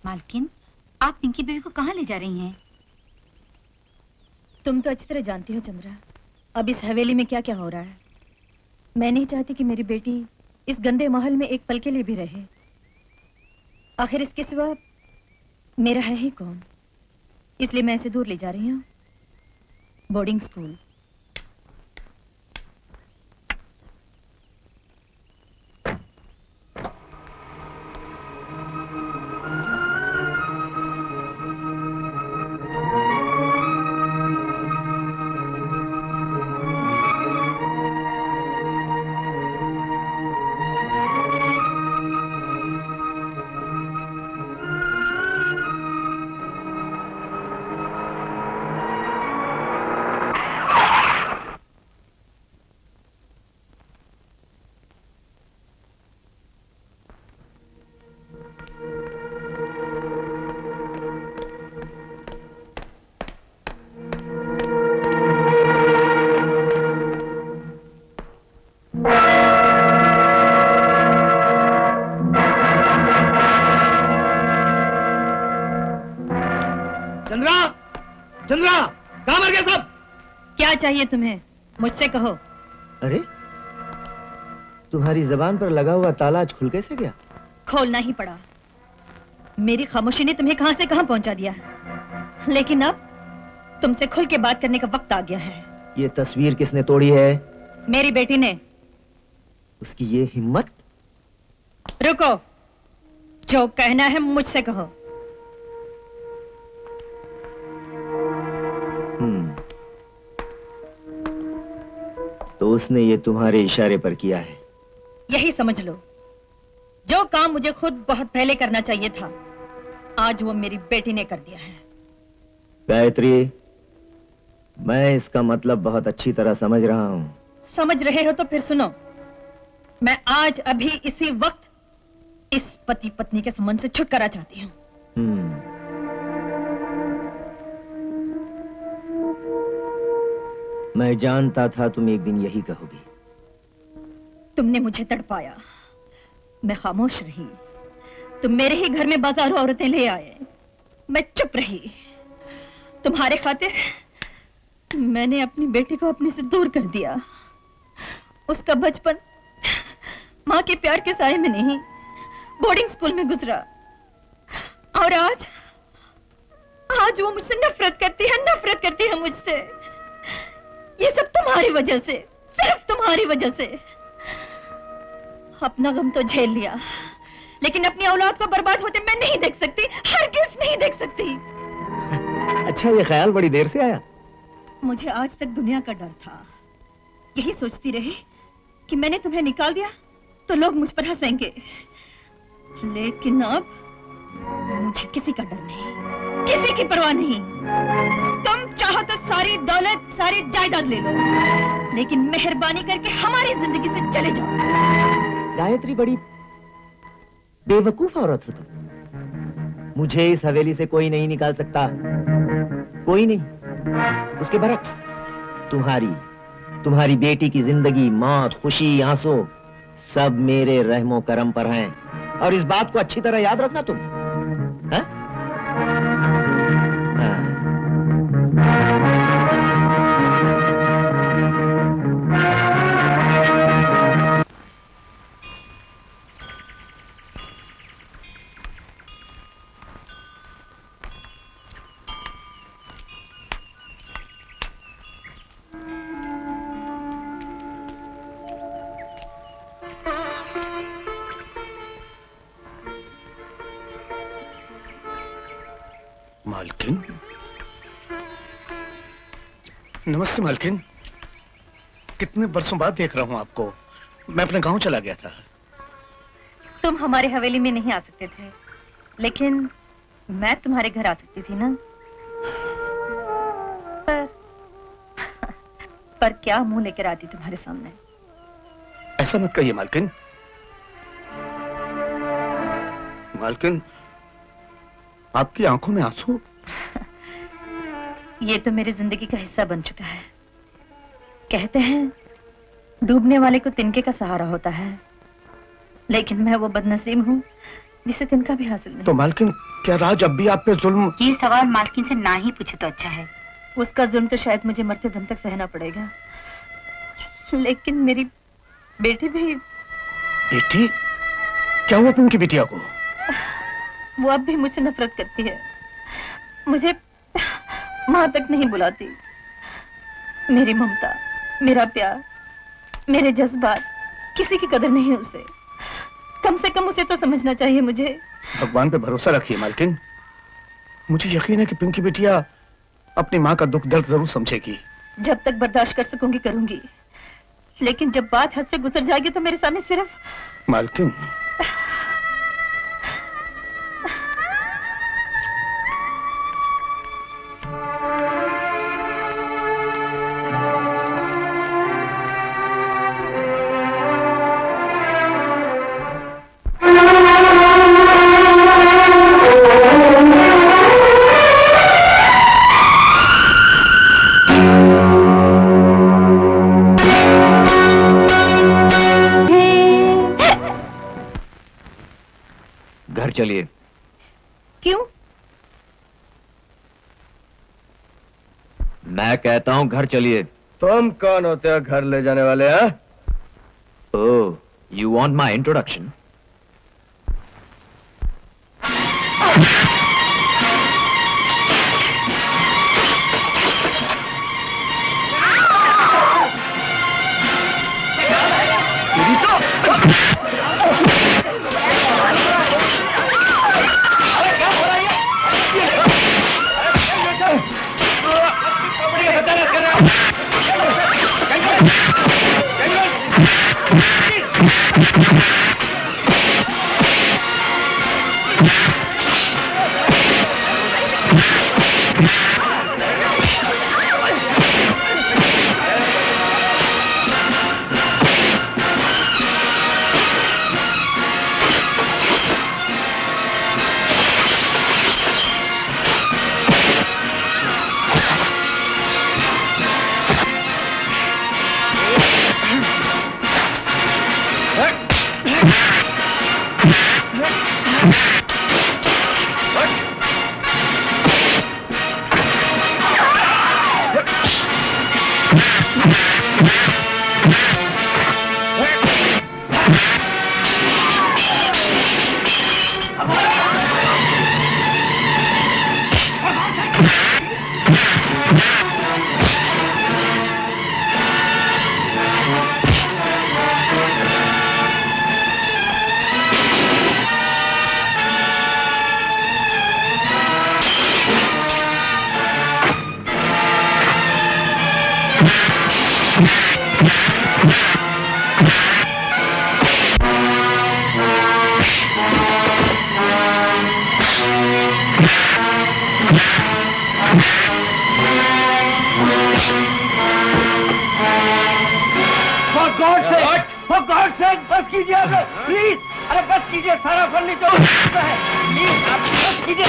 मालकिन, आप पिंकी बेबी को कहाँ ले जा रही हैं? तुम तो अच्छी तरह जानती हो चंद्रा, अब इस हवेली में क्या क्या हो रहा है। मैं नहीं चाहती कि मेरी बेटी इस गंदे महल में एक पल के लिए भी रहे। आखिर इसके सिवा मेरा है ही कौन, इसलिए मैं इसे दूर ले जा रही हूँ, बोर्डिंग स्कूल। चाहिए तुम्हें, मुझसे कहो। अरे, तुम्हारी जबान पर लगा हुआ ताला आज खुल कैसे गया? खोलना ही पड़ा। मेरी खामोशी ने तुम्हें कहां से कहां पहुंचा दिया, लेकिन अब तुमसे खुल के बात करने का वक्त आ गया है। ये तस्वीर किसने तोड़ी है? मेरी बेटी ने। उसकी ये हिम्मत? रुको, जो कहना है मुझसे कहो। तो उसने ये तुम्हारे इशारे पर किया है? यही समझ लो। जो काम मुझे खुद बहुत पहले करना चाहिए था, आज वो मेरी बेटी ने कर दिया है। गायत्री, मैं इसका मतलब बहुत अच्छी तरह समझ रहा हूं। समझ रहे हो तो फिर सुनो। मैं आज अभी इसी वक्त इस पति पत्नी के संबंध से छुटकारा चाहती हूँ। मैं जानता था तुम एक दिन यही कहोगी। तुमने मुझे तड़पाया, मैं खामोश रही। तुम मेरे ही घर में बाजारों औरतें ले आए, मैं चुप रही। तुम्हारे खातिर मैंने अपनी बेटी को अपने से दूर कर दिया। उसका बचपन माँ के प्यार के साए में नहीं, बोर्डिंग स्कूल में गुजरा। और आज वो मुझसे नफरत करती है मुझसे। ये सब तुम्हारी वजह से, सिर्फ तुम्हारी वजह से। अपना गम तो झेल लिया, लेकिन अपनी औलाद को बर्बाद होते मैं नहीं देख सकती, हरगिज़ नहीं देख सकती। अच्छा, ये ख्याल बड़ी देर से आया? मुझे आज तक दुनिया का डर था। यही सोचती रही कि मैंने तुम्हें निकाल दिया तो लोग मुझ पर हंसेंगे, लेकिन अब मुझे किसी का डर नहीं, किसी की परवाह नहीं। तुम चाहो तो सारी दौलत, सारी जायदाद ले लो, लेकिन मेहरबानी करके हमारी जिंदगी से चले जाओ। गायत्री, बड़ी बेवकूफ औरत हो तुम। मुझे इस हवेली से कोई नहीं निकाल सकता, कोई नहीं। उसके बरक्स तुम्हारी बेटी की जिंदगी, मौत, खुशी, आंसू सब मेरे रहमो करम पर हैं, और इस बात को अच्छी तरह याद रखना तुम। हाँ? मालकिन, नमस्ते मालकिन। कितने बरसों बाद देख रहा हूँ आपको। मैं अपने गांव चला गया था। तुम हमारे हवेली में नहीं आ सकते थे, लेकिन मैं तुम्हारे घर आ सकती थी ना। पर क्या मुंह लेकर आती तुम्हारे सामने? ऐसा मत कहिए मालकिन। मालकिन, आपकी आंखों में आंसू। ये तो मेरी जिंदगी का हिस्सा बन चुका है। कहते हैं डूबने वाले को तिनके का सहारा होता है, लेकिन मैं वो बदनसीब हूं जिसे तिनका भी हासिल नहीं। तो मालकिन, क्या राज अब भी आप पे जुल्म? ये सवाल मालकिन से ना ही पूछे तो अच्छा है। उसका जुल्म तो शायद मुझे मरते दम तक सहना पड़ेगा, लेकिन मेरी बेटी भी। बेटी? क्या हुआ उनकी बिटिया को? वो अब भी मुझसे नफरत करती है, मुझे माँ तक नहीं बुलाती। मेरी ममता, मेरा प्यार, मेरे जज्बात किसी की कदर नहीं है उसे। कम से कम उसे तो समझना चाहिए मुझे। भगवान पे भरोसा रखिए मालकिन, मुझे यकीन है कि पिंकी बिटिया अपनी माँ का दुख दर्द जरूर समझेगी। जब तक बर्दाश्त कर सकूंगी करूंगी, लेकिन जब बात हद से गुजर जाएगी तो मेरे सामने सिर्फ। मालकिन, घर चलिए। क्यों? मैं कहता हूं घर चलिए। तुम कौन होते हो घर ले जाने वाले? हैं? ओह, यू वांट माय इंट्रोडक्शन? बस कीजिए प्लीज। अरे बस कीजिए, सारा फर्नीचर है प्लीज, आप बस कीजिए।